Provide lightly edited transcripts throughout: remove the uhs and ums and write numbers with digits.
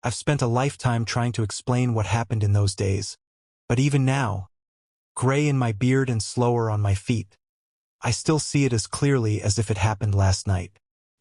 I've spent a lifetime trying to explain what happened in those days. But even now, gray in my beard and slower on my feet, I still see it as clearly as if it happened last night.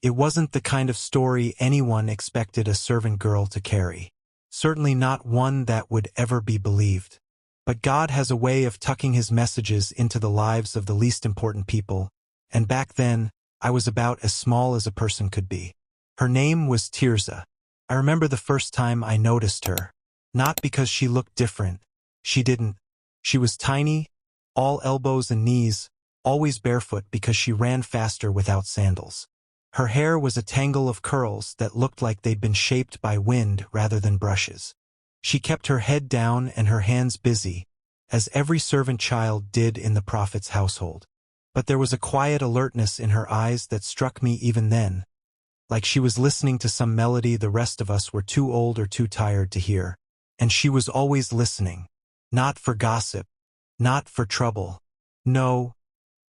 It wasn't the kind of story anyone expected a servant girl to carry. Certainly not one that would ever be believed. But God has a way of tucking his messages into the lives of the least important people, and back then, I was about as small as a person could be. Her name was Tirza. I remember the first time I noticed her. Not because she looked different. She didn't. She was tiny, all elbows and knees, always barefoot because she ran faster without sandals. Her hair was a tangle of curls that looked like they'd been shaped by wind rather than brushes. She kept her head down and her hands busy, as every servant child did in the prophet's household. But there was a quiet alertness in her eyes that struck me even then, like she was listening to some melody the rest of us were too old or too tired to hear. And she was always listening. Not for gossip, not for trouble. No,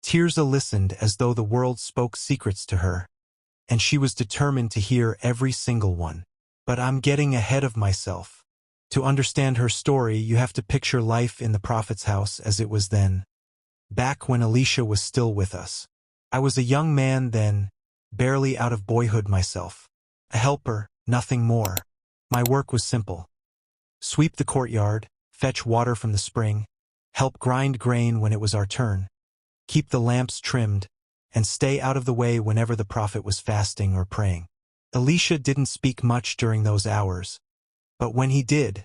Tirza listened as though the world spoke secrets to her, and she was determined to hear every single one. But I'm getting ahead of myself. To understand her story, you have to picture life in the prophet's house as it was then, back when Elisha was still with us. I was a young man then, barely out of boyhood myself. A helper, nothing more. My work was simple. Sweep the courtyard, fetch water from the spring, help grind grain when it was our turn, keep the lamps trimmed, and stay out of the way whenever the prophet was fasting or praying. Elisha didn't speak much during those hours, but when he did,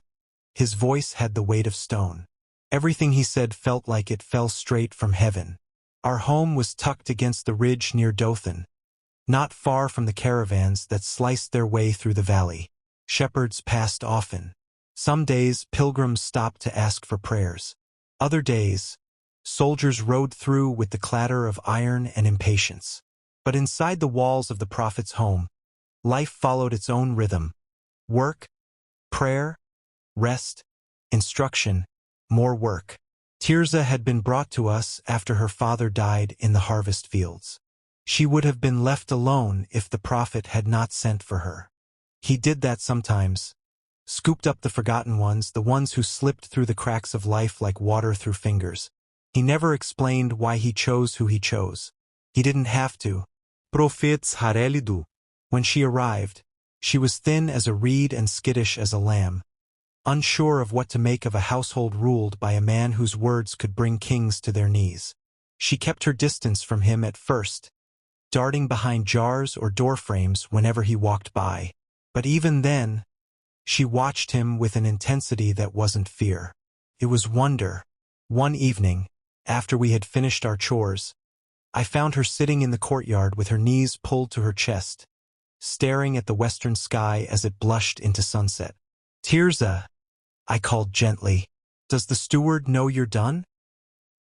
his voice had the weight of stone. Everything he said felt like it fell straight from heaven. Our home was tucked against the ridge near Dothan, not far from the caravans that sliced their way through the valley. Shepherds passed often. Some days, pilgrims stopped to ask for prayers. Other days, soldiers rode through with the clatter of iron and impatience. But inside the walls of the prophet's home, life followed its own rhythm. Work, prayer, rest, instruction, more work. Tirza had been brought to us after her father died in the harvest fields. She would have been left alone if the prophet had not sent for her. He did that sometimes. Scooped up the forgotten ones, the ones who slipped through the cracks of life like water through fingers. He never explained why he chose who he chose. He didn't have to. Prophets harelidu. When she arrived, she was thin as a reed and skittish as a lamb, unsure of what to make of a household ruled by a man whose words could bring kings to their knees. She kept her distance from him at first, darting behind jars or door frames whenever he walked by. But even then, she watched him with an intensity that wasn't fear. It was wonder. One evening, after we had finished our chores, I found her sitting in the courtyard with her knees pulled to her chest, staring at the western sky as it blushed into sunset. "Tirza," I called gently, "does the steward know you're done?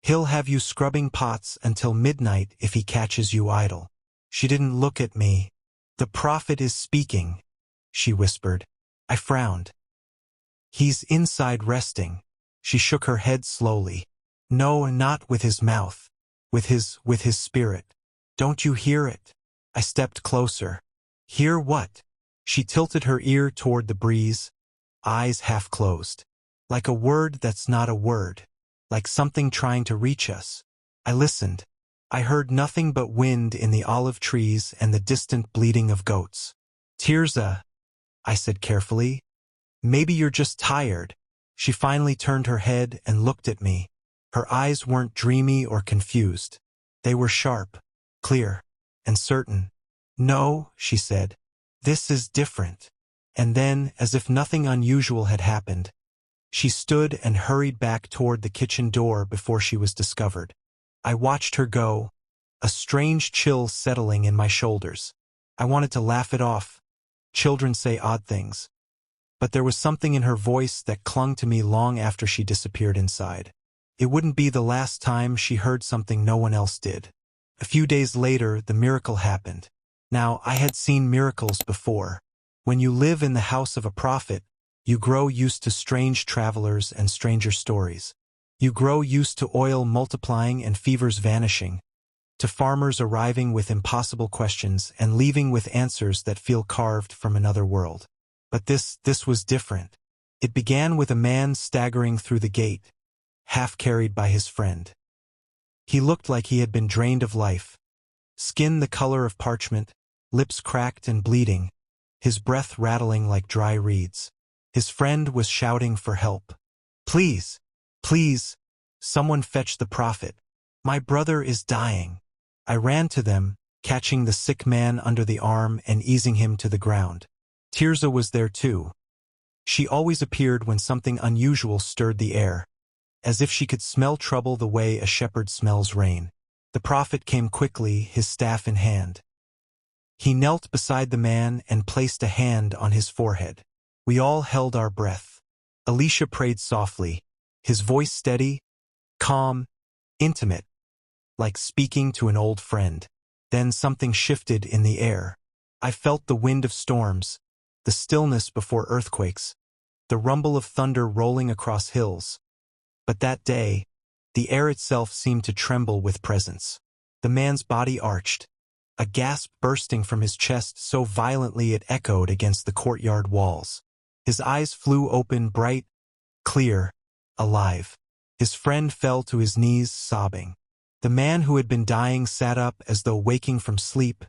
He'll have you scrubbing pots until midnight if he catches you idle." She didn't look at me. "The prophet is speaking," she whispered. I frowned. "He's inside resting." She shook her head slowly. "No, not with his mouth. With his spirit. Don't you hear it?" I stepped closer. "Hear what?" She tilted her ear toward the breeze, eyes half closed. "Like a word that's not a word. Like something trying to reach us." I listened. I heard nothing but wind in the olive trees and the distant bleating of goats. "Tirza," I said carefully, "maybe you're just tired." She finally turned her head and looked at me. Her eyes weren't dreamy or confused. They were sharp, clear, and certain. "No," she said, "this is different." And then, as if nothing unusual had happened, she stood and hurried back toward the kitchen door before she was discovered. I watched her go, a strange chill settling in my shoulders. I wanted to laugh it off. Children say odd things. But there was something in her voice that clung to me long after she disappeared inside. It wouldn't be the last time she heard something no one else did. A few days later, the miracle happened. Now, I had seen miracles before. When you live in the house of a prophet, you grow used to strange travelers and stranger stories. You grow used to oil multiplying and fevers vanishing, to farmers arriving with impossible questions and leaving with answers that feel carved from another world. But this was different. It began with a man staggering through the gate, half carried by his friend. He looked like he had been drained of life. Skin the color of parchment, lips cracked and bleeding, his breath rattling like dry reeds. His friend was shouting for help. "Please, please, someone fetch the prophet. My brother is dying." I ran to them, catching the sick man under the arm and easing him to the ground. Tirza was there too. She always appeared when something unusual stirred the air, as if she could smell trouble the way a shepherd smells rain. The prophet came quickly, his staff in hand. He knelt beside the man and placed a hand on his forehead. We all held our breath. Elisha prayed softly, his voice steady, calm, intimate, like speaking to an old friend. Then something shifted in the air. I felt the wind of storms, the stillness before earthquakes, the rumble of thunder rolling across hills. But that day, the air itself seemed to tremble with presence. The man's body arched, a gasp bursting from his chest so violently it echoed against the courtyard walls. His eyes flew open, bright, clear, alive. His friend fell to his knees, sobbing. The man who had been dying sat up as though waking from sleep,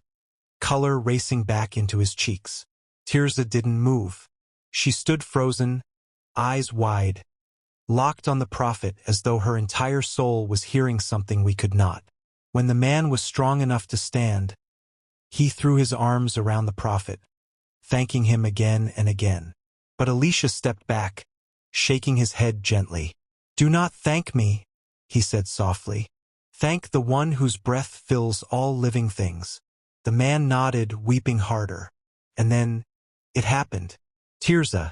color racing back into his cheeks. Tirza didn't move. She stood frozen, eyes wide, locked on the prophet as though her entire soul was hearing something we could not. When the man was strong enough to stand, he threw his arms around the prophet, thanking him again and again. But Elisha stepped back, shaking his head gently. "Do not thank me," he said softly. "Thank the one whose breath fills all living things." The man nodded, weeping harder. And then, it happened. Tirza,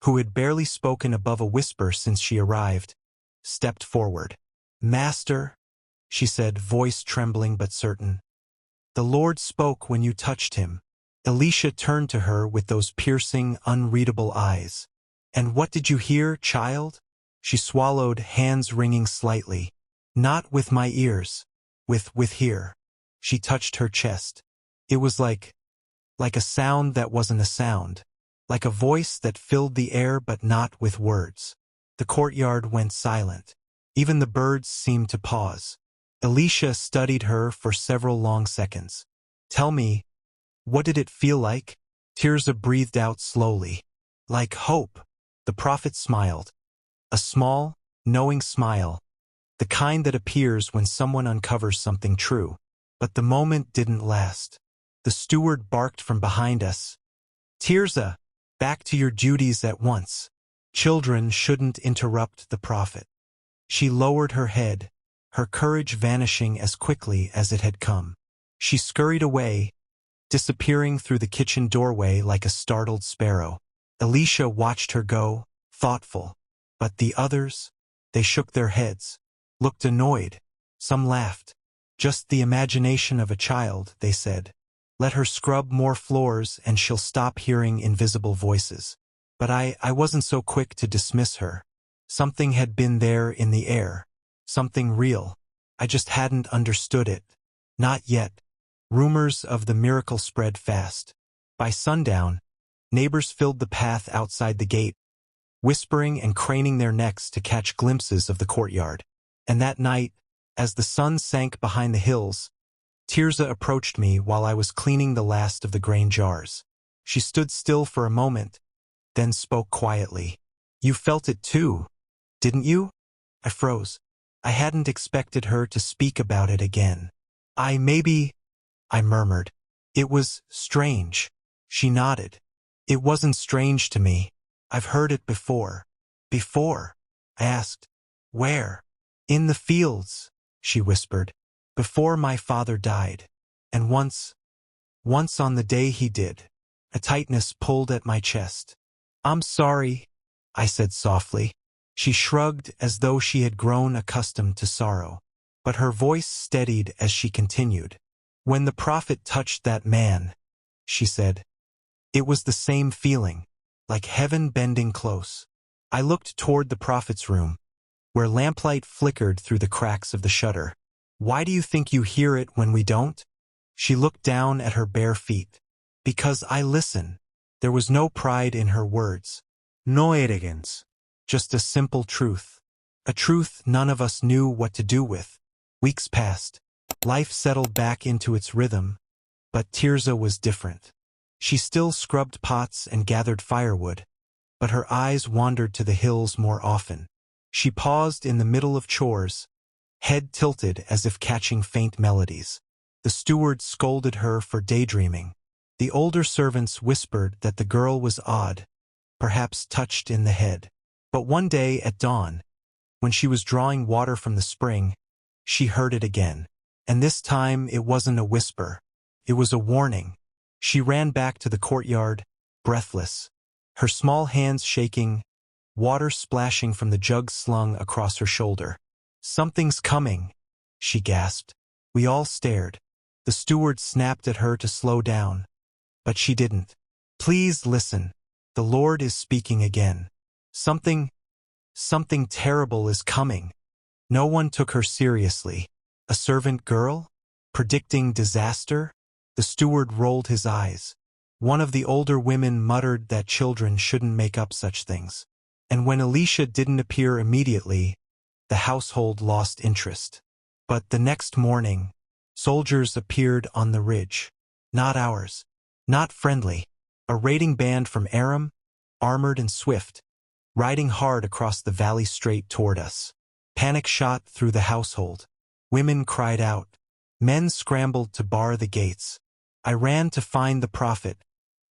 who had barely spoken above a whisper since she arrived, stepped forward. "Master," she said, voice trembling but certain, "the Lord spoke when you touched him." Elisha turned to her with those piercing, unreadable eyes. "And what did you hear, child?" She swallowed, hands wringing slightly. "Not with my ears. With here." She touched her chest. It was like a sound that wasn't a sound. Like a voice that filled the air but not with words. The courtyard went silent. Even the birds seemed to pause. Elisha studied her for several long seconds. "Tell me, what did it feel like?" Tirza breathed out slowly. "Like hope." The prophet smiled. A small, knowing smile. The kind that appears when someone uncovers something true. But the moment didn't last. The steward barked from behind us. "Tirza, back to your duties at once. Children shouldn't interrupt the prophet." She lowered her head, her courage vanishing as quickly as it had come. She scurried away, disappearing through the kitchen doorway like a startled sparrow. Elisha watched her go, thoughtful. But the others, they shook their heads, looked annoyed. Some laughed. "Just the imagination of a child," they said. "Let her scrub more floors and she'll stop hearing invisible voices." But I wasn't so quick to dismiss her. Something had been there in the air. Something real. I just hadn't understood it. Not yet. Rumors of the miracle spread fast. By sundown, neighbors filled the path outside the gate, whispering and craning their necks to catch glimpses of the courtyard. And that night, as the sun sank behind the hills, Tirza approached me while I was cleaning the last of the grain jars. She stood still for a moment, then spoke quietly. "You felt it too, didn't you?" I froze. I hadn't expected her to speak about it again. I murmured. "It was strange." She nodded. "It wasn't strange to me. I've heard it before." "Before?" I asked. "Where?" "In the fields," she whispered. "Before my father died. And once on the day he did." A tightness pulled at my chest. "I'm sorry," I said softly. She shrugged as though she had grown accustomed to sorrow. But her voice steadied as she continued. "When the prophet touched that man," she said, "it was the same feeling, like heaven bending close." I looked toward the prophet's room, where lamplight flickered through the cracks of the shutter. "Why do you think you hear it when we don't?" She looked down at her bare feet. "Because I listen. There was no pride in her words. No arrogance. Just a simple truth. A truth none of us knew what to do with. Weeks passed. Life settled back into its rhythm, but Tirza was different. She still scrubbed pots and gathered firewood, but her eyes wandered to the hills more often. She paused in the middle of chores, head tilted as if catching faint melodies. The steward scolded her for daydreaming. The older servants whispered that the girl was odd, perhaps touched in the head. But one day at dawn, when she was drawing water from the spring, she heard it again. And this time it wasn't a whisper. It was a warning. She ran back to the courtyard, breathless, her small hands shaking, water splashing from the jug slung across her shoulder. "Something's coming," she gasped. We all stared. The steward snapped at her to slow down, but she didn't. "Please listen. The Lord is speaking again. Something terrible is coming." No one took her seriously. A servant girl? Predicting disaster? The steward rolled his eyes. One of the older women muttered that children shouldn't make up such things. And when Alicia didn't appear immediately, the household lost interest. But the next morning, soldiers appeared on the ridge. Not ours. Not friendly. A raiding band from Aram, armored and swift, riding hard across the valley straight toward us. Panic shot through the household. Women cried out. Men scrambled to bar the gates. I ran to find the prophet,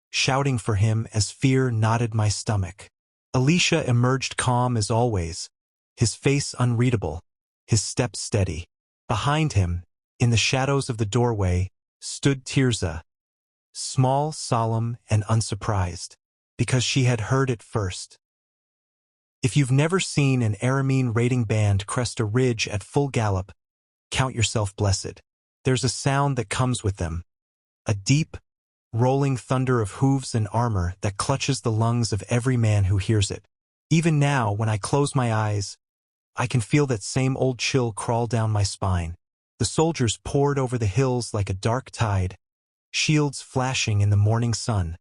shouting for him as fear knotted my stomach. Alicia emerged calm as always, his face unreadable, his steps steady. Behind him, in the shadows of the doorway, stood Tirza, small, solemn, and unsurprised, because she had heard it first. If you've never seen an Aramean raiding band crest a ridge at full gallop, count yourself blessed. There's a sound that comes with them, a deep, rolling thunder of hooves and armor that clutches the lungs of every man who hears it. Even now, when I close my eyes, I can feel that same old chill crawl down my spine. The soldiers poured over the hills like a dark tide, shields flashing in the morning sun,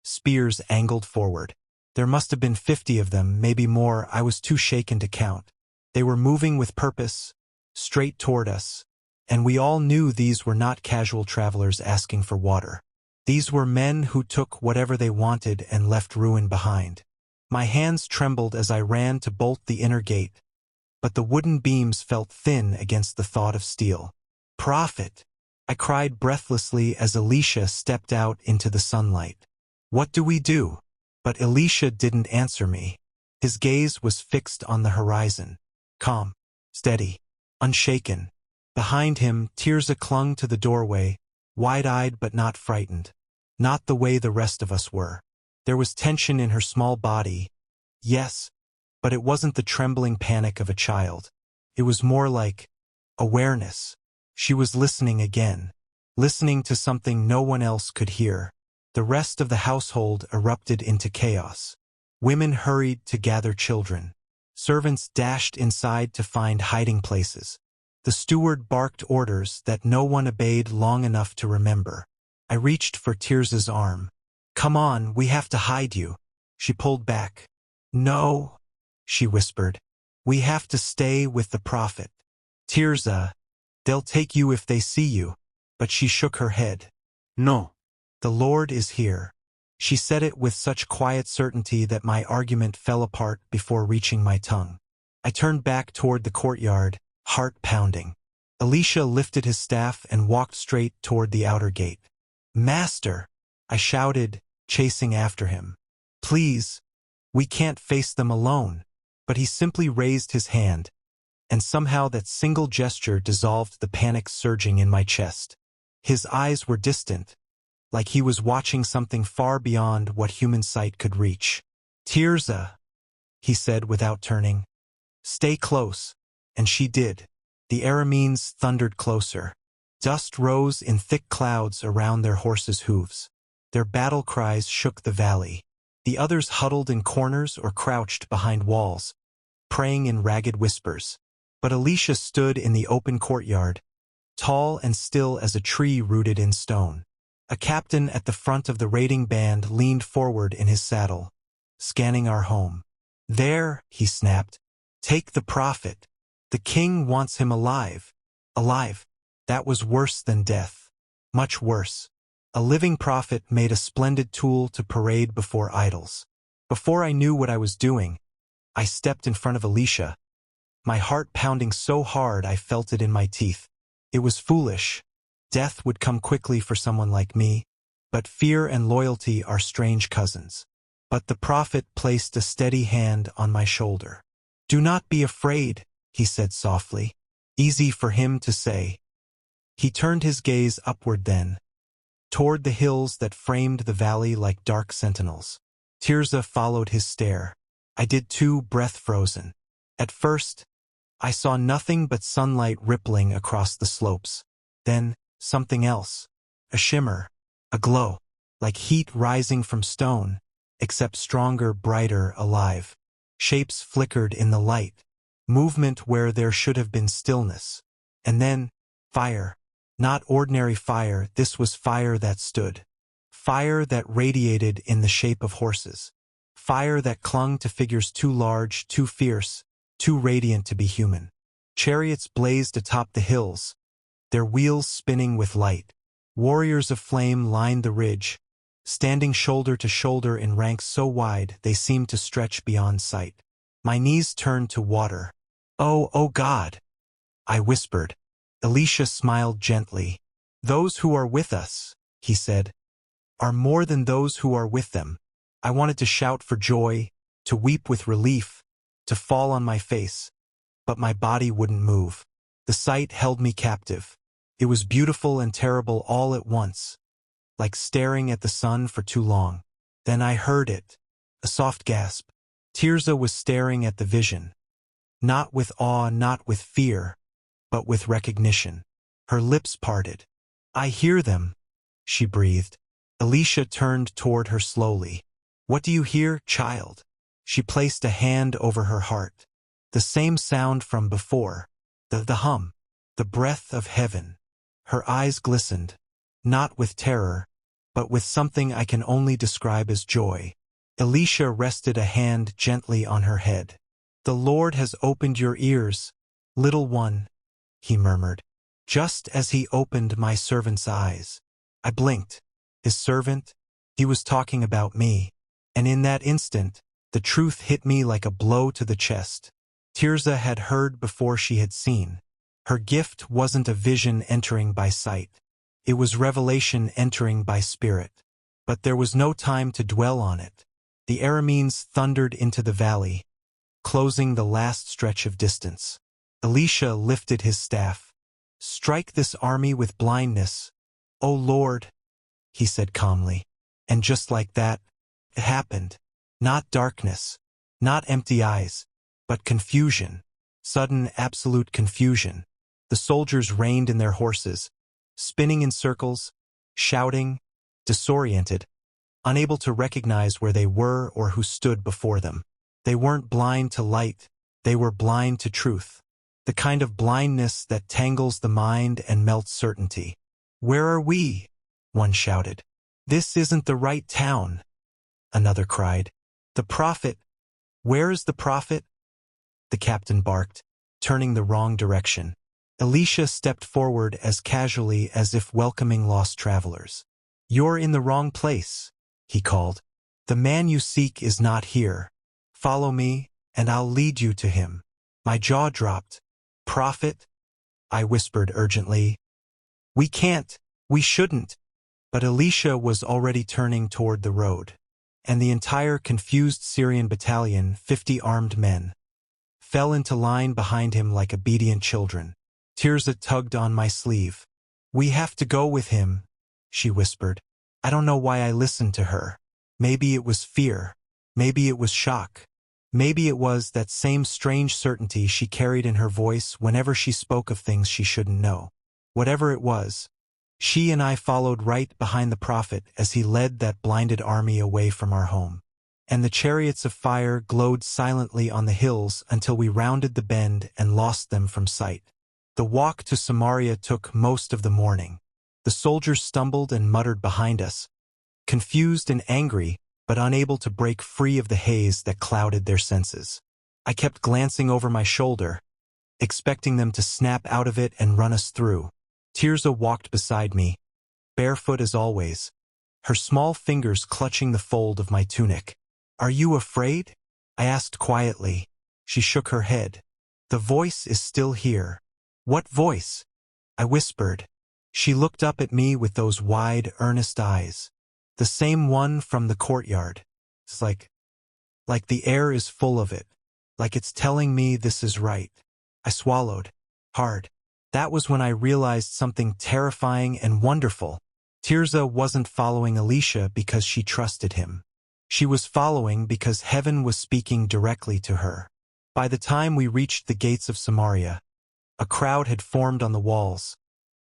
spears angled forward. There must have been 50 of them, maybe more. I was too shaken to count. They were moving with purpose, straight toward us, and we all knew these were not casual travelers asking for water. These were men who took whatever they wanted and left ruin behind. My hands trembled as I ran to bolt the inner gate, but the wooden beams felt thin against the thought of steel. "Prophet!" I cried breathlessly as Alicia stepped out into the sunlight. "What do we do?" But Alicia didn't answer me. His gaze was fixed on the horizon, calm, steady, unshaken. Behind him, Tirza clung to the doorway, wide-eyed but not frightened. Not the way the rest of us were. There was tension in her small body, yes, but it wasn't the trembling panic of a child. It was more like awareness. She was listening again, listening to something no one else could hear. The rest of the household erupted into chaos. Women hurried to gather children. Servants dashed inside to find hiding places. The steward barked orders that no one obeyed long enough to remember. I reached for Tirza's arm. "Come on, we have to hide you." She pulled back. "No," she whispered. "We have to stay with the prophet." "Tirza, they'll take you if they see you." But she shook her head. "No. "The Lord is here." She said it with such quiet certainty that my argument fell apart before reaching my tongue. I turned back toward the courtyard, heart pounding. Alicia lifted his staff and walked straight toward the outer gate. "Master!" I shouted, chasing after him. "Please, we can't face them alone." But he simply raised his hand, and somehow that single gesture dissolved the panic surging in my chest. His eyes were distant, like he was watching something far beyond what human sight could reach. "Tirza," he said without turning. "Stay close." And she did. The Arameans thundered closer. Dust rose in thick clouds around their horses' hooves. Their battle cries shook the valley. The others huddled in corners or crouched behind walls, praying in ragged whispers. But Alicia stood in the open courtyard, tall and still as a tree rooted in stone. A captain at the front of the raiding band leaned forward in his saddle, scanning our home. "There," he snapped. "Take the prophet. The king wants him alive." Alive. That was worse than death. Much worse. A living prophet made a splendid tool to parade before idols. Before I knew what I was doing, I stepped in front of Alicia, my heart pounding so hard I felt it in my teeth. It was foolish. Death would come quickly for someone like me, but fear and loyalty are strange cousins. But the prophet placed a steady hand on my shoulder. "Do not be afraid," he said softly. Easy for him to say. He turned his gaze upward then, toward the hills that framed the valley like dark sentinels. Tirza followed his stare. I did too, breath frozen. At first, I saw nothing but sunlight rippling across the slopes. Then, something else. A shimmer. A glow. Like heat rising from stone, except stronger, brighter, alive. Shapes flickered in the light. Movement where there should have been stillness. And then, fire. Not ordinary fire, this was fire that stood. Fire that radiated in the shape of horses. Fire that clung to figures too large, too fierce, too radiant to be human. Chariots blazed atop the hills, their wheels spinning with light. Warriors of flame lined the ridge, standing shoulder to shoulder in ranks so wide they seemed to stretch beyond sight. My knees turned to water. Oh God!" I whispered. Alicia smiled gently. "Those who are with us," he said, "are more than those who are with them." I wanted to shout for joy, to weep with relief, to fall on my face, but my body wouldn't move. The sight held me captive. It was beautiful and terrible all at once, like staring at the sun for too long. Then I heard it, a soft gasp. Tirza was staring at the vision, not with awe, not with fear, but with recognition. Her lips parted. "I hear them," she breathed. Alicia turned toward her slowly. "What do you hear, child?" She placed a hand over her heart. The same sound from before. The hum. The breath of heaven. Her eyes glistened, not with terror, but with something I can only describe as joy. Alicia rested a hand gently on her head. "The Lord has opened your ears, little one," he murmured, "just as he opened my servant's eyes." I blinked. His servant? He was talking about me. And in that instant, the truth hit me like a blow to the chest. Tirza had heard before she had seen. Her gift wasn't a vision entering by sight. It was revelation entering by spirit. But there was no time to dwell on it. The Arameans thundered into the valley, closing the last stretch of distance. Alicia lifted his staff. "Strike this army with blindness, O Lord," he said calmly. And just like that, it happened. Not darkness, not empty eyes, but confusion. Sudden, absolute confusion. The soldiers reined in their horses, spinning in circles, shouting, disoriented, unable to recognize where they were or who stood before them. They weren't blind to light, they were blind to truth. The kind of blindness that tangles the mind and melts certainty. "Where are we?" one shouted. "This isn't the right town," another cried. "The prophet, where is the prophet?" The captain barked, turning the wrong direction. Alicia stepped forward as casually as if welcoming lost travelers. "You're in the wrong place," he called. "The man you seek is not here. Follow me, and I'll lead you to him." My jaw dropped. "Prophet?" I whispered urgently. "We can't. We shouldn't." But Alicia was already turning toward the road, and the entire confused Syrian battalion, 50 armed men, fell into line behind him like obedient children. Tirza tugged on my sleeve. "We have to go with him," she whispered. I don't know why I listened to her. Maybe it was fear. Maybe it was shock. Maybe it was that same strange certainty she carried in her voice whenever she spoke of things she shouldn't know. Whatever it was, she and I followed right behind the prophet as he led that blinded army away from our home. And the chariots of fire glowed silently on the hills until we rounded the bend and lost them from sight. The walk to Samaria took most of the morning. The soldiers stumbled and muttered behind us, confused and angry, but unable to break free of the haze that clouded their senses. I kept glancing over my shoulder, expecting them to snap out of it and run us through. Tirza walked beside me, barefoot as always, her small fingers clutching the fold of my tunic. "Are you afraid?" I asked quietly. She shook her head. "The voice is still here." "What voice?" I whispered. She looked up at me with those wide, earnest eyes. "The same one from the courtyard. It's like the air is full of it, like it's telling me this is right." I swallowed hard. That was when I realized something terrifying and wonderful. Tirza wasn't following Elisha because she trusted him. She was following because heaven was speaking directly to her. By the time we reached the gates of Samaria, a crowd had formed on the walls.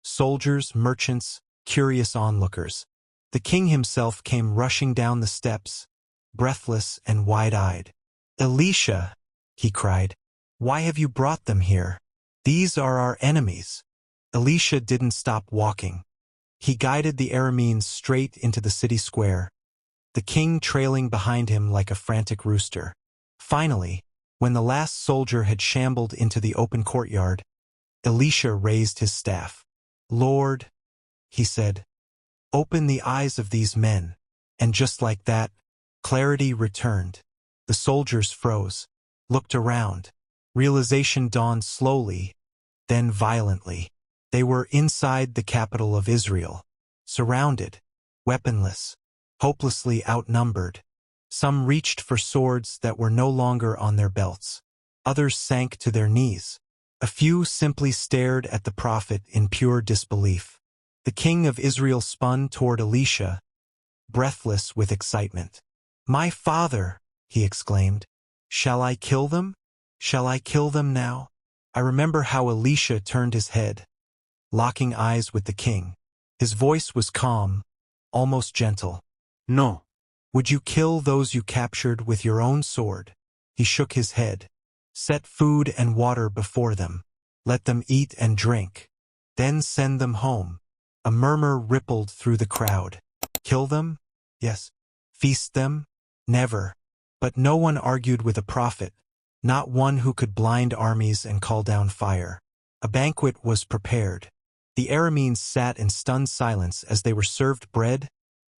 Soldiers, merchants, curious onlookers. The king himself came rushing down the steps, breathless and wide-eyed. "Elisha," he cried, "why have you brought them here? These are our enemies." Elisha didn't stop walking. He guided the Arameans straight into the city square, the king trailing behind him like a frantic rooster. Finally, when the last soldier had shambled into the open courtyard, Elisha raised his staff. "Lord," he said, "open the eyes of these men." And just like that, clarity returned. The soldiers froze, looked around. Realization dawned slowly, then violently. They were inside the capital of Israel, surrounded, weaponless, hopelessly outnumbered. Some reached for swords that were no longer on their belts. Others sank to their knees. A few simply stared at the prophet in pure disbelief. The king of Israel spun toward Elisha, breathless with excitement. "My father," he exclaimed, "shall I kill them? Shall I kill them now?" I remember how Elisha turned his head, locking eyes with the king. His voice was calm, almost gentle. No. "Would you kill those you captured with your own sword?" He shook his head. "Set food and water before them. Let them eat and drink. Then send them home." A murmur rippled through the crowd. "Kill them? Yes. Feast them? Never." But no one argued with a prophet, not one who could blind armies and call down fire. A banquet was prepared. The Arameans sat in stunned silence as they were served bread,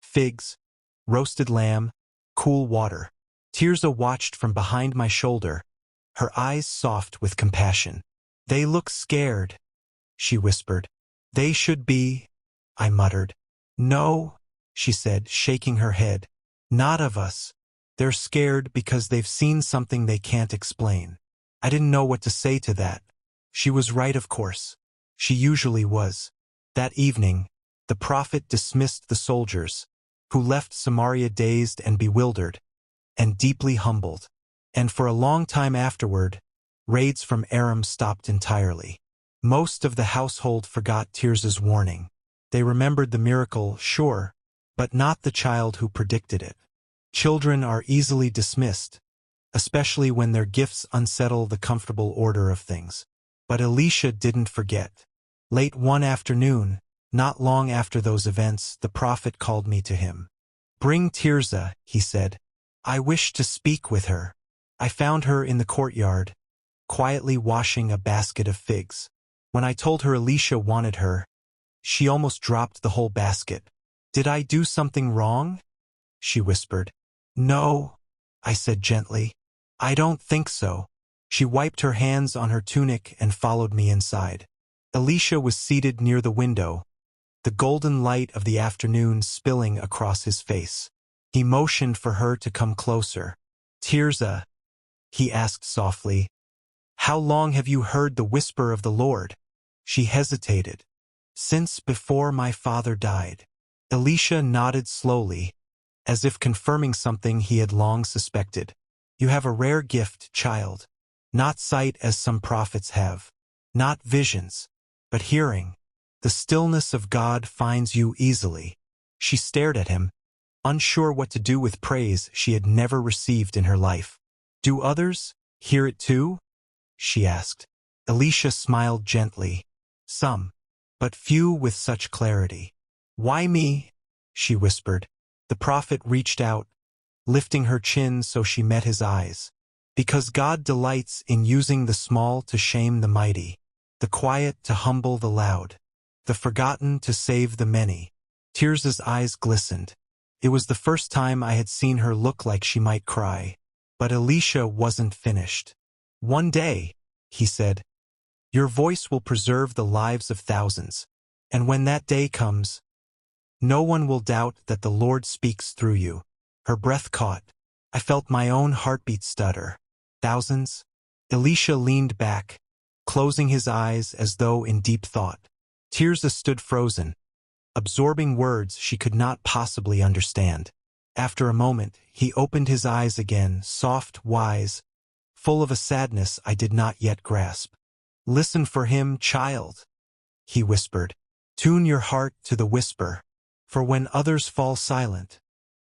figs, roasted lamb, cool water. Tirza watched from behind my shoulder, her eyes soft with compassion. "They look scared," she whispered. "They should be," I muttered. "No," she said, shaking her head. "Not of us. They're scared because they've seen something they can't explain." I didn't know what to say to that. She was right, of course. She usually was. That evening, the prophet dismissed the soldiers, who left Samaria dazed and bewildered, and deeply humbled. And for a long time afterward, raids from Aram stopped entirely. Most of the household forgot Tirza's warning. They remembered the miracle, sure, but not the child who predicted it. Children are easily dismissed, especially when their gifts unsettle the comfortable order of things. But Elisha didn't forget. Late one afternoon, not long after those events, the prophet called me to him. "Bring Tirza," he said. "I wish to speak with her." I found her in the courtyard, quietly washing a basket of figs. When I told her Elisha wanted her, she almost dropped the whole basket. "Did I do something wrong?" she whispered. "No," I said gently. "I don't think so." She wiped her hands on her tunic and followed me inside. Elisha was seated near the window, the golden light of the afternoon spilling across his face. He motioned for her to come closer. "Tirza," he asked softly, "how long have you heard the whisper of the Lord?" She hesitated. "Since before my father died." Elisha nodded slowly, as if confirming something he had long suspected. "You have a rare gift, child. Not sight as some prophets have. Not visions, but hearing. The stillness of God finds you easily." She stared at him, unsure what to do with praise she had never received in her life. "Do others hear it too?" she asked. Elisha smiled gently. "Some. but few with such clarity. "Why me?" she whispered. The prophet reached out, lifting her chin so she met his eyes. "Because God delights in using the small to shame the mighty, the quiet to humble the loud, the forgotten to save the many." Tirza's eyes glistened. It was the first time I had seen her look like she might cry. But Elisha wasn't finished. "One day," he said, "your voice will preserve the lives of thousands. And when that day comes, no one will doubt that the Lord speaks through you." Her breath caught. I felt my own heartbeat stutter. "Thousands?" Elisha leaned back, closing his eyes as though in deep thought. Tirza stood frozen, absorbing words she could not possibly understand. After a moment, he opened his eyes again, soft, wise, full of a sadness I did not yet grasp. "Listen for him, child," he whispered. "Tune your heart to the whisper, for when others fall silent,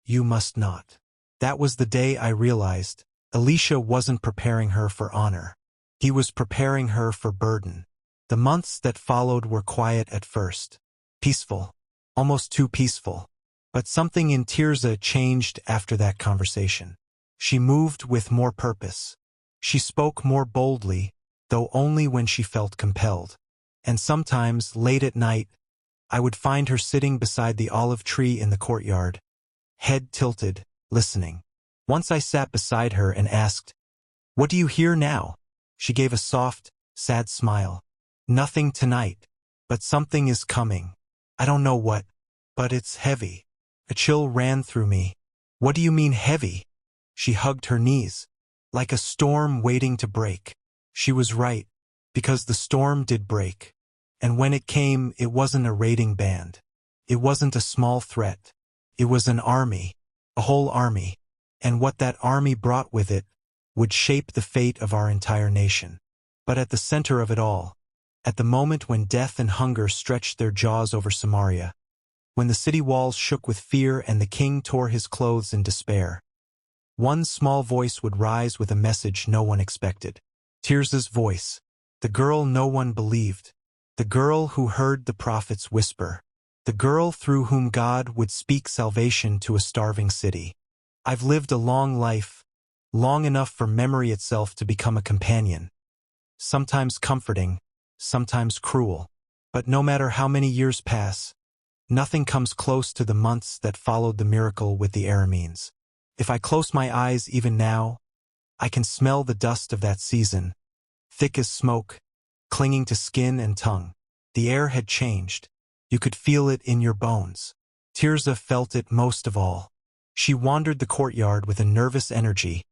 you must not." That was the day I realized Elisha wasn't preparing her for honor. He was preparing her for burden. The months that followed were quiet at first. Peaceful. Almost too peaceful. But something in Tirza changed after that conversation. She moved with more purpose. She spoke more boldly, though only when she felt compelled. And sometimes, late at night, I would find her sitting beside the olive tree in the courtyard, head tilted, listening. Once I sat beside her and asked, "What do you hear now?" She gave a soft, sad smile. "Nothing tonight, but something is coming. I don't know what, but it's heavy." A chill ran through me. "What do you mean heavy?" She hugged her knees, like a storm waiting to break. She was right, because the storm did break. And when it came, it wasn't a raiding band. It wasn't a small threat. It was an army, a whole army. And what that army brought with it would shape the fate of our entire nation. But at the center of it all, at the moment when death and hunger stretched their jaws over Samaria, when the city walls shook with fear and the king tore his clothes in despair, one small voice would rise with a message no one expected. Tirza's voice, the girl no one believed, the girl who heard the prophet's whisper, the girl through whom God would speak salvation to a starving city. I've lived a long life, long enough for memory itself to become a companion, sometimes comforting, sometimes cruel. But no matter how many years pass, nothing comes close to the months that followed the miracle with the Arameans. If I close my eyes even now, I can smell the dust of that season, thick as smoke, clinging to skin and tongue. The air had changed. You could feel it in your bones. Tirza felt it most of all. She wandered the courtyard with a nervous energy,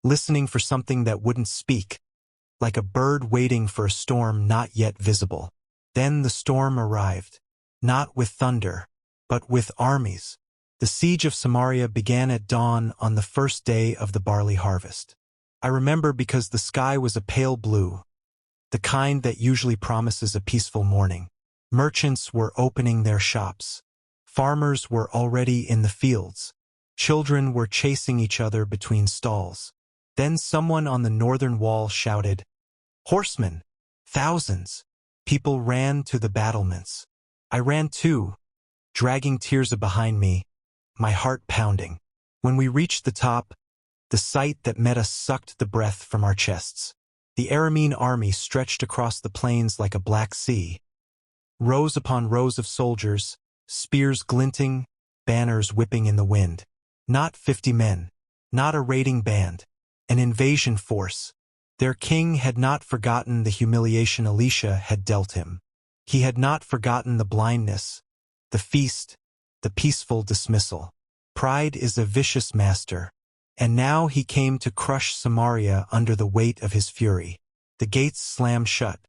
listening for something that wouldn't speak, like a bird waiting for a storm not yet visible. Then the storm arrived, not with thunder, but with armies. The siege of Samaria began at dawn on the first day of the barley harvest. I remember because the sky was a pale blue, the kind that usually promises a peaceful morning. Merchants were opening their shops. Farmers were already in the fields. Children were chasing each other between stalls. Then someone on the northern wall shouted, "Horsemen! Thousands!" People ran to the battlements. I ran too, dragging Tirza behind me, my heart pounding. When we reached the top, the sight that met us sucked the breath from our chests. The Aramean army stretched across the plains like a black sea. Rows upon rows of soldiers, spears glinting, banners whipping in the wind. Not 50 men, not a raiding band, an invasion force. Their king had not forgotten the humiliation Elisha had dealt him. He had not forgotten the blindness, the feast, the peaceful dismissal. Pride is a vicious master, and now he came to crush Samaria under the weight of his fury. The gates slammed shut.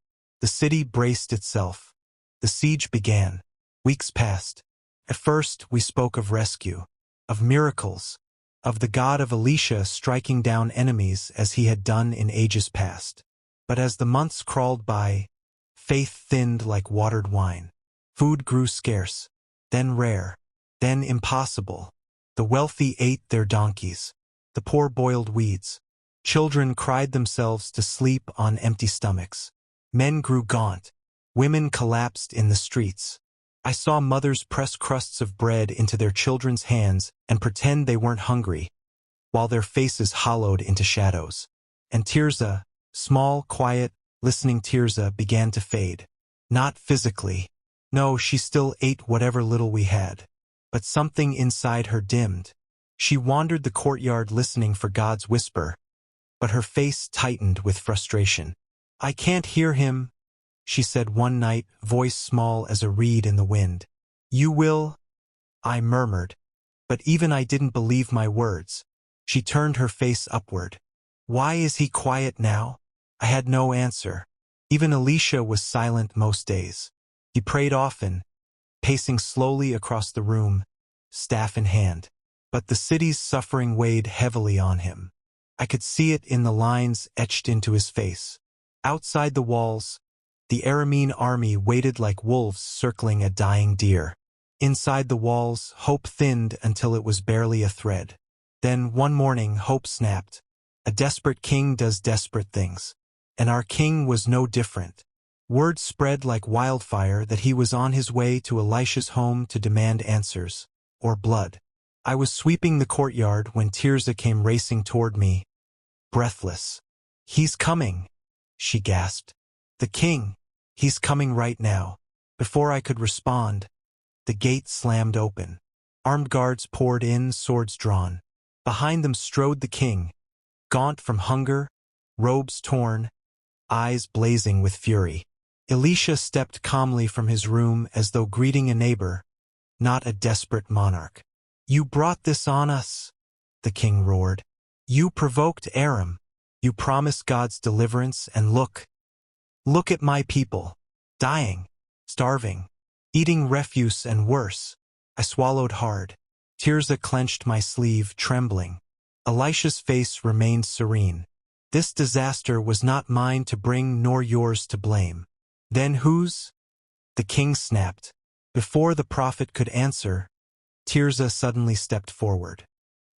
The city braced itself. The siege began. Weeks passed. At first, we spoke of rescue, of miracles, of the God of Elisha striking down enemies as he had done in ages past. But as the months crawled by, faith thinned like watered wine. Food grew scarce, then rare, then impossible. The wealthy ate their donkeys. The poor boiled weeds. Children cried themselves to sleep on empty stomachs. Men grew gaunt, Women collapsed in the streets. I saw mothers press crusts of bread into their children's hands and pretend they weren't hungry, while their faces hollowed into shadows. And Tirza, small, quiet, listening Tirza, began to fade. Not physically. No, she still ate whatever little we had. But something inside her dimmed. She wandered the courtyard listening for God's whisper, but her face tightened with frustration. "I can't hear him," she said one night, voice small as a reed in the wind. "You will?" I murmured. But even I didn't believe my words. She turned her face upward. "Why is he quiet now?" I had no answer. Even Elisha was silent most days. He prayed often, pacing slowly across the room, staff in hand. But the city's suffering weighed heavily on him. I could see it in the lines etched into his face. Outside the walls, the Aramean army waited like wolves circling a dying deer. Inside the walls, hope thinned until it was barely a thread. Then, one morning, hope snapped. A desperate king does desperate things. And our king was no different. Word spread like wildfire that he was on his way to Elisha's home to demand answers, or blood. I was sweeping the courtyard when Tirza came racing toward me, breathless. "He's coming," she gasped. "The king. He's coming right now." Before I could respond, the gate slammed open. Armed guards poured in, swords drawn. Behind them strode the king, gaunt from hunger, robes torn, eyes blazing with fury. Elisha stepped calmly from his room as though greeting a neighbor, not a desperate monarch. "You brought this on us," the king roared. "You provoked Aram. You promised God's deliverance, and look at my people, dying, starving, eating refuse and worse." I swallowed hard. Tirza clenched my sleeve, trembling. Elisha's face remained serene. "This disaster was not mine to bring nor yours to blame." "Then whose?" the king snapped. Before the prophet could answer, Tirza suddenly stepped forward.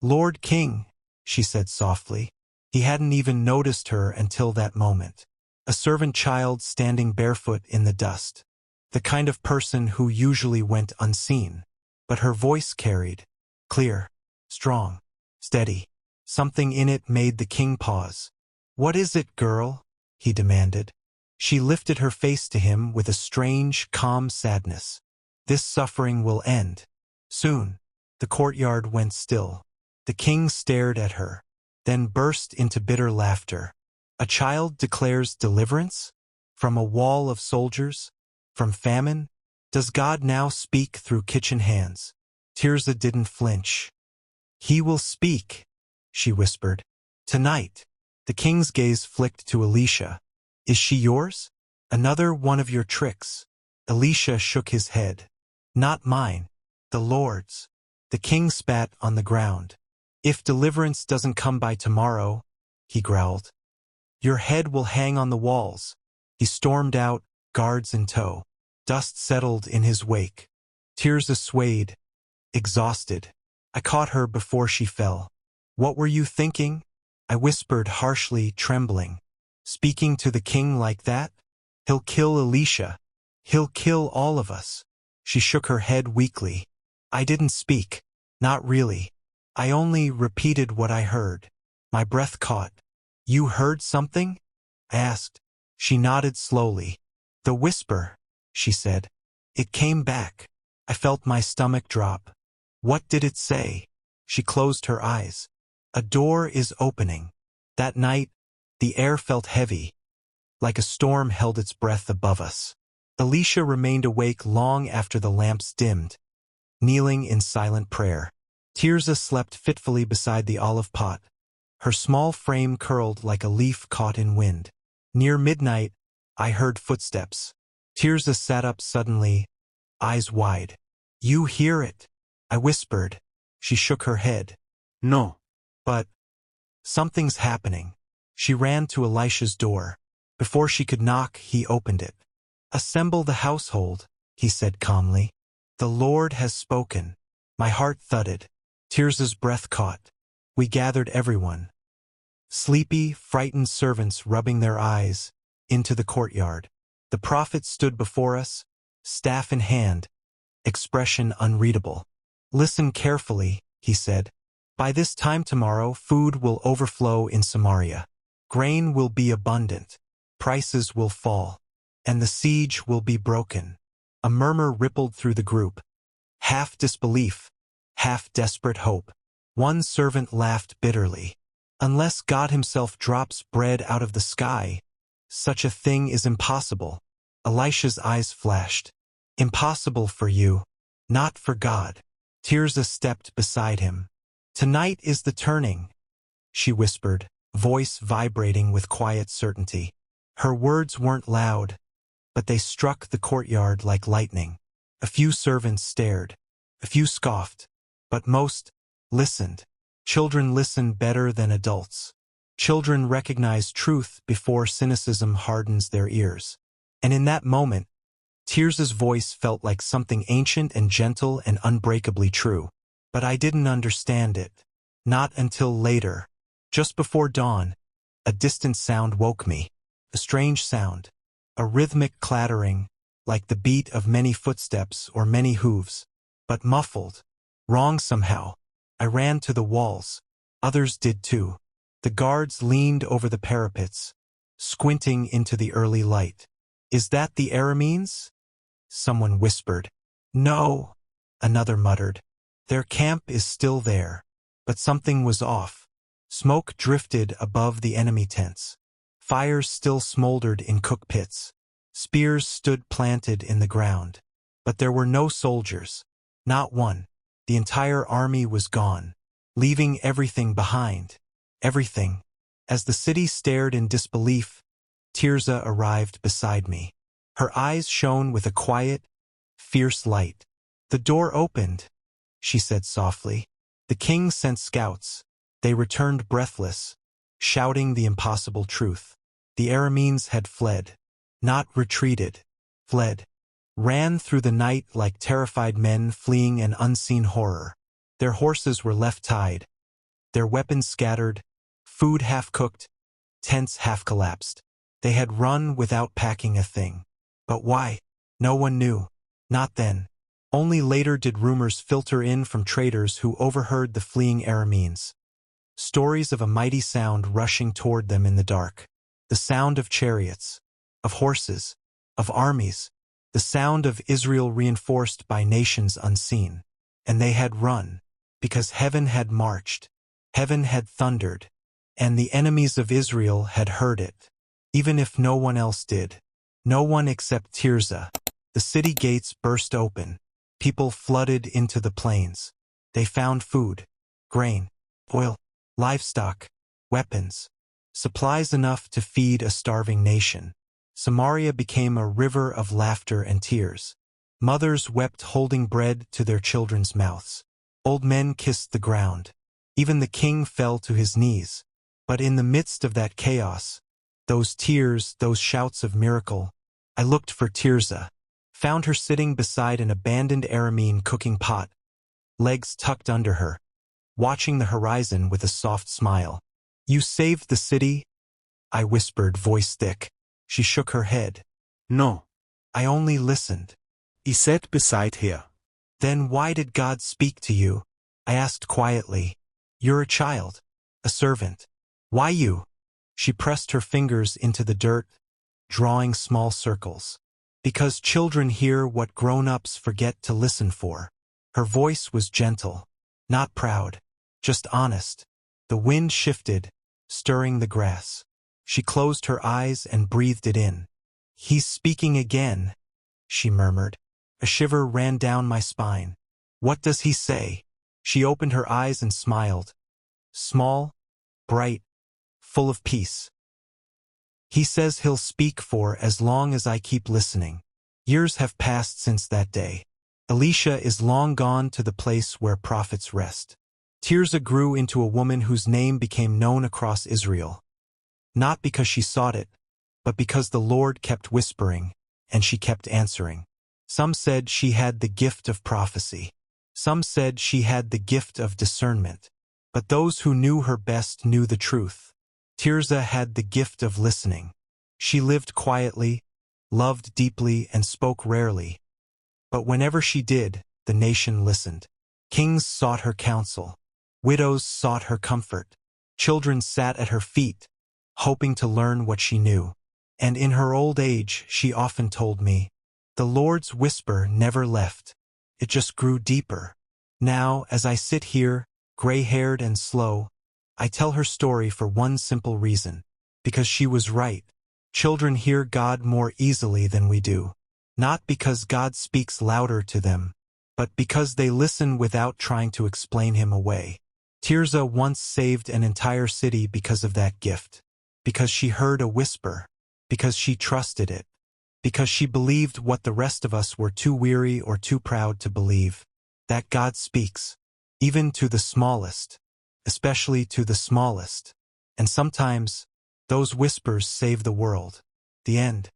"Lord King," she said softly. He hadn't even noticed her until that moment. A servant child standing barefoot in the dust. The kind of person who usually went unseen. But her voice carried. Clear, strong, steady. Something in it made the king pause. "What is it, girl?" he demanded. She lifted her face to him with a strange, calm sadness. "This suffering will end. Soon." The courtyard went still. The king stared at her, then burst into bitter laughter. "A child declares deliverance? From a wall of soldiers? From famine? Does God now speak through kitchen hands?" Tirza didn't flinch. "He will speak," she whispered. "Tonight." The king's gaze flicked to Elisha. "Is she yours? Another one of your tricks?" Elisha shook his head. "Not mine. The Lord's." The king spat on the ground. "If deliverance doesn't come by tomorrow," he growled, "your head will hang on the walls." He stormed out, guards in tow. Dust settled in his wake. Tirza swayed, exhausted. I caught her before she fell. "What were you thinking?" I whispered harshly, trembling. "Speaking to the king like that? He'll kill Elisha. He'll kill all of us." She shook her head weakly. "I didn't speak. Not really. I only repeated what I heard." My breath caught. "You heard something?" I asked. She nodded slowly. "The whisper," she said. "It came back." I felt my stomach drop. "What did it say?" She closed her eyes. "A door is opening." That night, the air felt heavy, like a storm held its breath above us. Elisha remained awake long after the lamps dimmed, kneeling in silent prayer. Tirza slept fitfully beside the olive pot. Her small frame curled like a leaf caught in wind. Near midnight, I heard footsteps. Tirza sat up suddenly, eyes wide. "You hear it?" I whispered. She shook her head. No. "But something's happening." She ran to Elisha's door. Before she could knock, he opened it. "Assemble the household," he said calmly. "The Lord has spoken." My heart thudded. Tirza's breath caught. We gathered everyone. Sleepy, frightened servants rubbing their eyes, into the courtyard. The prophet stood before us, staff in hand, expression unreadable. "Listen carefully," he said. "By this time tomorrow, food will overflow in Samaria. Grain will be abundant. Prices will fall. And the siege will be broken." A murmur rippled through the group. Half disbelief, half desperate hope. One servant laughed bitterly. "Unless God himself drops bread out of the sky, such a thing is impossible." Elisha's eyes flashed. "Impossible for you, not for God." Tirza stepped beside him. "Tonight is the turning," she whispered, voice vibrating with quiet certainty. Her words weren't loud, but they struck the courtyard like lightning. A few servants stared, a few scoffed, but most listened. Children listen better than adults. Children recognize truth before cynicism hardens their ears. And in that moment, Tirza's voice felt like something ancient and gentle and unbreakably true. But I didn't understand it. Not until later. Just before dawn, a distant sound woke me. A strange sound. A rhythmic clattering, like the beat of many footsteps or many hooves. But muffled. Wrong somehow. I ran to the walls. Others did too. The guards leaned over the parapets, squinting into the early light. "Is that the Arameans?" someone whispered. "No," another muttered. "Their camp is still there." But something was off. Smoke drifted above the enemy tents. Fires still smoldered in cook pits. Spears stood planted in the ground. But there were no soldiers. Not one. The entire army was gone, leaving everything behind. Everything. As the city stared in disbelief, Tirza arrived beside me. Her eyes shone with a quiet, fierce light. "The door opened," she said softly. "The king sent scouts. They returned breathless, shouting the impossible truth. The Arameans had fled. Not retreated. Fled. Ran through the night like terrified men fleeing an unseen horror. Their horses were left tied. Their weapons scattered. Food half-cooked. Tents half-collapsed. They had run without packing a thing. But why? No one knew. Not then. Only later did rumors filter in from traders who overheard the fleeing Arameans. Stories of a mighty sound rushing toward them in the dark. The sound of chariots. Of horses. Of armies. The sound of Israel reinforced by nations unseen. And they had run, because heaven had marched. Heaven had thundered. And the enemies of Israel had heard it. Even if no one else did. No one except Tirza. The city gates burst open. People flooded into the plains. They found food, grain, oil, livestock, weapons, supplies enough to feed a starving nation. Samaria became a river of laughter and tears. Mothers wept holding bread to their children's mouths. Old men kissed the ground. Even the king fell to his knees. But in the midst of that chaos, those tears, those shouts of miracle, I looked for Tirza. Found her sitting beside an abandoned Aramean cooking pot, legs tucked under her, watching the horizon with a soft smile. "You saved the city?" I whispered, voice thick. She shook her head. "No." "I only listened." He sat beside her. "Then why did God speak to you?" I asked quietly. "You're a child, a servant. Why you?" She pressed her fingers into the dirt, drawing small circles. "Because children hear what grown-ups forget to listen for." Her voice was gentle, not proud, just honest. The wind shifted, stirring the grass. She closed her eyes and breathed it in. "He's speaking again," she murmured. A shiver ran down my spine. "What does he say?" She opened her eyes and smiled. Small, bright, full of peace. "He says he'll speak for as long as I keep listening." Years have passed since that day. Elisha is long gone to the place where prophets rest. Tirza grew into a woman whose name became known across Israel. Not because she sought it, but because the Lord kept whispering, and she kept answering. Some said she had the gift of prophecy. Some said she had the gift of discernment. But those who knew her best knew the truth. Tirza had the gift of listening. She lived quietly, loved deeply and spoke rarely. But whenever she did, the nation listened. Kings sought her counsel. Widows sought her comfort. Children sat at her feet, hoping to learn what she knew. And in her old age, she often told me, "The Lord's whisper never left. It just grew deeper." Now, as I sit here, gray-haired and slow, I tell her story for one simple reason. Because she was right. Children hear God more easily than we do. Not because God speaks louder to them, but because they listen without trying to explain him away. Tirza once saved an entire city because of that gift. Because she heard a whisper. Because she trusted it. Because she believed what the rest of us were too weary or too proud to believe. That God speaks. Even to the smallest. Especially to the smallest. And sometimes, those whispers save the world. The end.